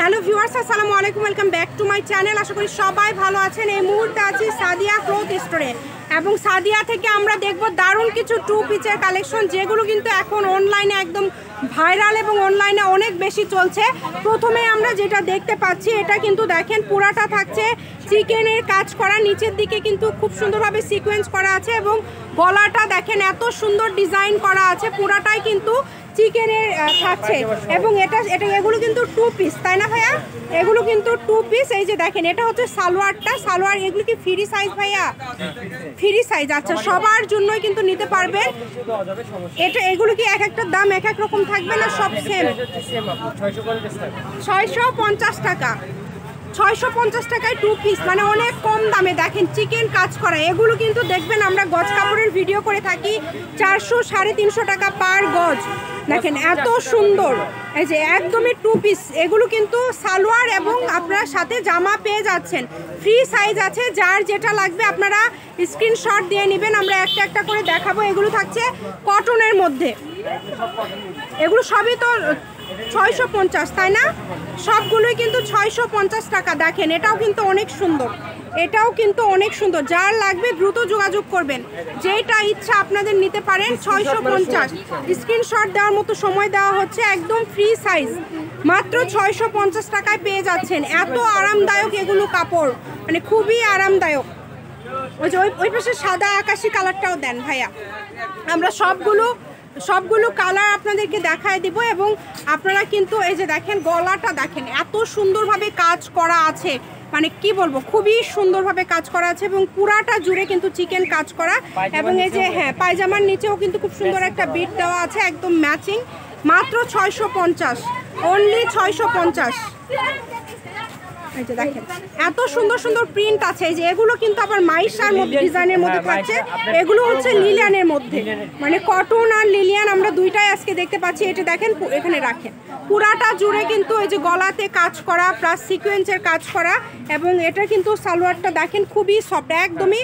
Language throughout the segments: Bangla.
হ্যালো ভিউয়ার্স, আসসালামু আলাইকুম, welcome back to my channel. আশা করি সবাই ভালো আছেন। এই মুহূর্তে আছি সাদিয়া ক্লথ স্টোরে এবং সাদিয়া থেকে আমরা দেখব দারুণ কিছু টু পিসের কালেকশন, যেগুলো কিন্তু এখন অনলাইনে একদম ভাইরাল এবং অনলাইনে অনেক বেশি চলছে। প্রথমে আমরা যেটা দেখতে পাচ্ছি, এটা কিন্তু দেখেন পুরাটা থাকছে চিকেনের কাজ করা, নিচের দিকে কিন্তু খুব সুন্দরভাবে সিকোয়েন্স করা আছে এবং গলাটা দেখেন এত সুন্দর ডিজাইন করা আছে, পুরাটাই কিন্তু চিকেনের থাকছে এবং এগুলো কিন্তু টু পিস, তাই না ভাইয়া? এগুলো কিন্তু টু পিস। এই যে দেখেন, এটা হচ্ছে সালোয়ার। এগুলো কি ফ্রি সাইজ ভাইয়া? ফ্রি সাইজ, আচ্ছা, সবার জন্যই কিন্তু নিতে পারবেন। এগুলো কি এক একটা দাম এক এক রকম থাকবে না সব সেম? 650 টাকা। 650 টাকায় টু পিস, মানে অনেক কম দামে। দেখেন চিকেন কাজ করা, এগুলো কিন্তু দেখবেন আমরা গজ কাপড়ের ভিডিও করে থাকি, 400-350 টাকা পার গজ। দেখেন এত সুন্দর, এই যে একদমই টু পিস। এগুলো কিন্তু সালোয়ার এবং আপনারা সাথে জামা পেয়ে যাচ্ছেন। ফ্রি সাইজ আছে, যার যেটা লাগবে আপনারা স্ক্রিনশট দিয়ে নেবেন। আমরা একটা একটা করে দেখাবো। এগুলো থাকছে কটনের মধ্যে, এগুলো সবই তো 650, তাই না? সবগুলোই কিন্তু 650 টাকা। দেখেন এটাও কিন্তু অনেক সুন্দর, যার লাগবে দ্রুত যোগাযোগ করবেন, যেটা ইচ্ছা আপনাদের নিতে পারেন। 650 স্ক্রিনশট দেওয়ার মতো সময় দেওয়া হচ্ছে। একদম ফ্রি সাইজ, মাত্র 650 টাকায় পেয়ে যাচ্ছেন। এত আরামদায়ক এগুলো কাপড়, মানে খুবই আরামদায়ক। ওই যে ওই পাশে সাদা আকাশি কালারটাও দেন ভাইয়া। আমরা সবগুলো কালার আপনাদেরকে দেখায় দিব এবং আপনারা কিন্তু এই যে দেখেন গলাটা দেখেন এত সুন্দরভাবে কাজ করা আছে, মানে কি বলবো, খুবই সুন্দরভাবে কাজ করা আছে এবং পুরাটা জুড়ে কিন্তু চিকেন কাজ করা। এবং এই যে হ্যাঁ, পায়জামার নিচেও কিন্তু খুব সুন্দর একটা বিট দেওয়া আছে, একদম ম্যাচিং। মাত্র 650, অনলি 650। এই যে দেখেন এত সুন্দর প্রিন্ট আছে। এই যে এগুলো কিন্তু আবার মাইশার মধ্যে ডিজাইনের মধ্যে থাকছে। এগুলো হচ্ছে লিলিয়ানের মধ্যে, মানে কটন আর লিলিয়ান আমরা দুইটাই আজকে দেখতে পাচ্ছি। এটা দেখেন, এখানে রাখেন, পুরাটা জুড়ে কিন্তু এই যে গলাতে কাজ করা প্লাস সিকোয়েন্সের কাজ করা এবং এটা কিন্তু সালোয়ারটা দেখেন খুবই সফট, একদমই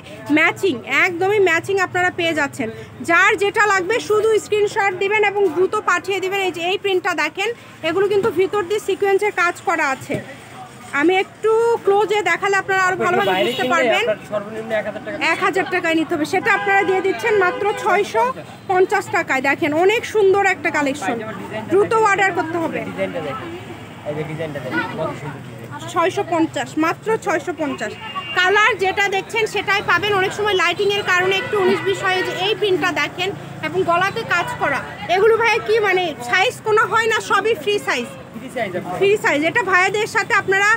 ম্যাচিং আপনারা পেয়ে যাচ্ছেন। যার যেটা লাগবে শুধু স্ক্রিনশট দিবেন এবং দ্রুত পাঠিয়ে দিবেন। এই যে এই প্রিন্টটা দেখেন, এগুলো কিন্তু ভিতর দিয়ে সিকোয়েন্সের কাজ করা আছে। আমি একটু ক্লোজে দেখালে আপনারা আরো ভালোভাবে বুঝতে পারবেন। 1000 টাকায় নিতে হবে, সেটা আপনারা দিয়ে দিচ্ছেন মাত্র 650 টাকায়। দেখেন অনেক সুন্দর একটা কালেকশন, দ্রুত অর্ডার করতে হবে। 650, মাত্র 650। কালার যেটা দেখছেন সেটাই পাবেন। অনেক সময় লাইটিংয়ের কারণে একটু 19-20 হয়। যে এই প্রিন্টটা দেখেন এবং গলাতে কাজ করা, এগুলো ভাই কি মানে সাইজ কোনো হয় না, সবই ফ্রি সাইজ। এটা ভাইয়াদের সাথে আপনারা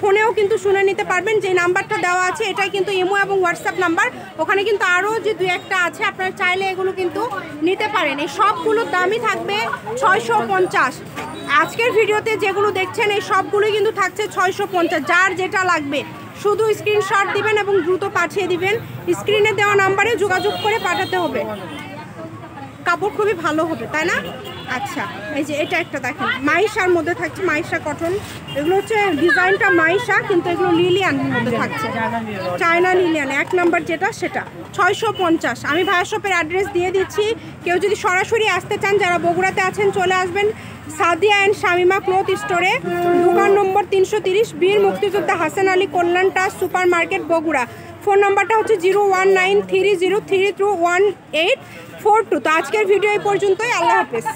ফোনেও কিন্তু শুনে নিতে পারবেন। যে নাম্বারটা দেওয়া আছে এটাই কিন্তু ইমো এবং হোয়াটসঅ্যাপ নাম্বার। ওখানে কিন্তু আরও যে 2-1টা আছে, আপনারা চাইলে এগুলো কিন্তু নিতে পারেন। এই সবগুলোর দামই থাকবে 650। আজকের ভিডিওতে যেগুলো দেখছেন এই সবগুলোই কিন্তু থাকছে 650। যার যেটা লাগবে শুধু স্ক্রিনশট দিবেন এবং দ্রুত পাঠিয়ে দিবেন। স্ক্রিনে দেওয়া নাম্বারে যোগাযোগ করে পাঠাতে হবে। কাপড় খুবই ভালো হবে, তাই না? আচ্ছা, এই যে এটা একটা দেখেন মাইশার মধ্যে থাকছে, মাইশা কটন। এগুলো হচ্ছে ডিজাইনটা মাইশা, কিন্তু এগুলো লিলিয়ানের মধ্যে থাকছে, চায়না লিলিয়ান 1 নাম্বার যেটা, সেটা 650। আমি ভাইয়া শপের অ্যাড্রেস দিয়ে দিচ্ছি। কেউ যদি সরাসরি আসতে চান, যারা বগুড়াতে আছেন চলে আসবেন সাদিয়া অ্যান্ড শামিমা ক্লথ স্টোরে, দোকান নম্বর 330, বীর মুক্তিযোদ্ধা Hasan Ali Kalyan trust super market, Bogura. Phone নাম্বারটা হচ্ছে 01930321842। তো আজকের ভিডিও এই পর্যন্তই। আল্লাহ হাফেজ।